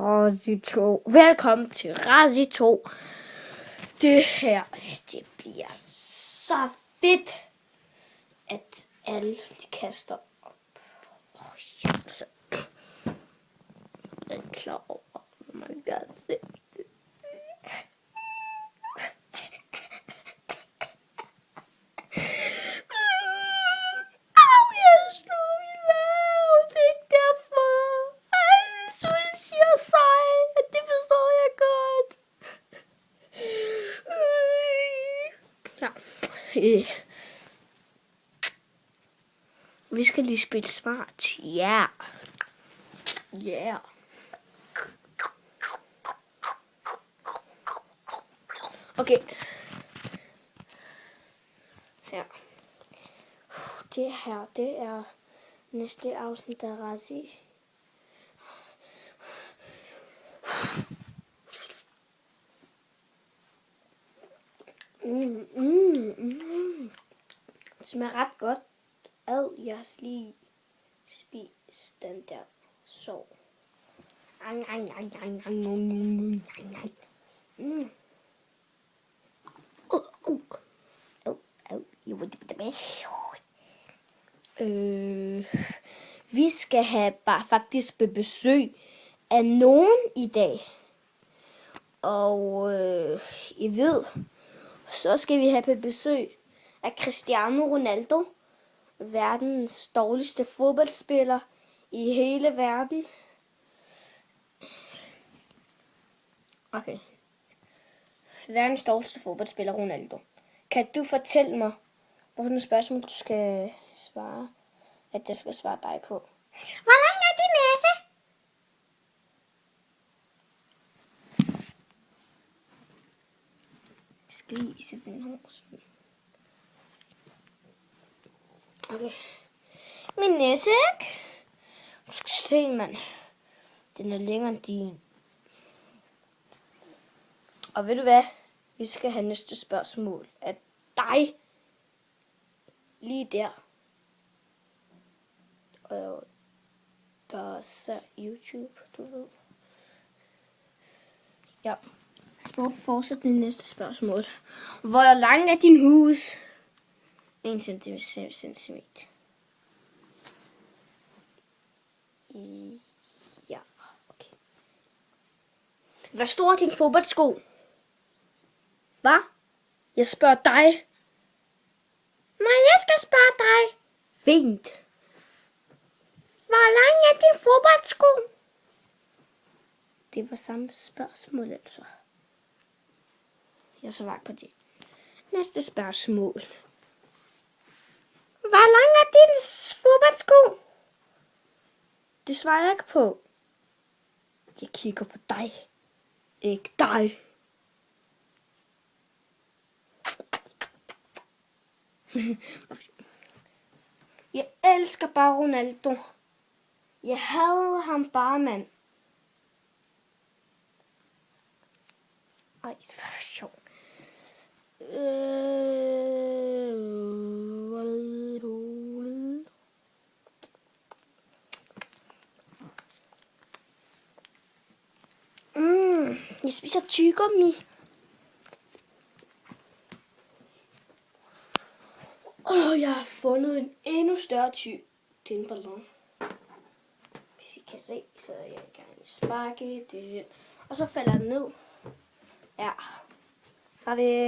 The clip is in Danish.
Razi 2. Velkommen til Razi 2. Det her, det bliver så fedt, at alle de kaster op. Så. Jeg er klar over, hvor man gør det. Vi skal lige spille smart. Ja. Ja. Okay. Ja. Det her, det er næste afsnit af Razi. Det smager ret godt. Jeg har lige spist den der så. Vi skal have faktisk besøg af nogen i dag. Og I ved, så skal vi have besøg af Cristiano Ronaldo, verdens dårligste fodboldspiller i hele verden. Okay. Verdens dårligste fodboldspiller, Ronaldo. Kan du fortælle mig, hvilke spørgsmål du skal svare, at jeg skal svare dig på? Hvor lang er din næse? Jeg skal lige sætte den her. Okay. Min næse, ikke? Du skal se, mand. Den er længere end din. Og ved du hvad? Vi skal have næste spørgsmål af dig. Lige der. Og der ser YouTube, du ved. Ja. Så fortsæt med næste spørgsmål. Hvor lang er din hus? 1 centimeter. Ja, okay. Hvor stor er din fodboldsko? Hvad? Jeg spørger dig. Nej, jeg skal spørge dig. Fint. Hvor lang er din fodboldsko? Det var samme spørgsmål, altså. Jeg svarer på det. Næste spørgsmål. Hvor lang er din fodboldsko? Det svarer jeg ikke på. Jeg kigger på dig. Ikke dig. Jeg elsker bare Ronaldo. Jeg hader ham bare, mand. Ej, det var sjovt. Jeg spiser tyggegummi. Jeg har fundet en endnu større det er en ballon. Hvis I kan se, så jeg gerne sparke det. Og så falder den ned. Ja. Så er det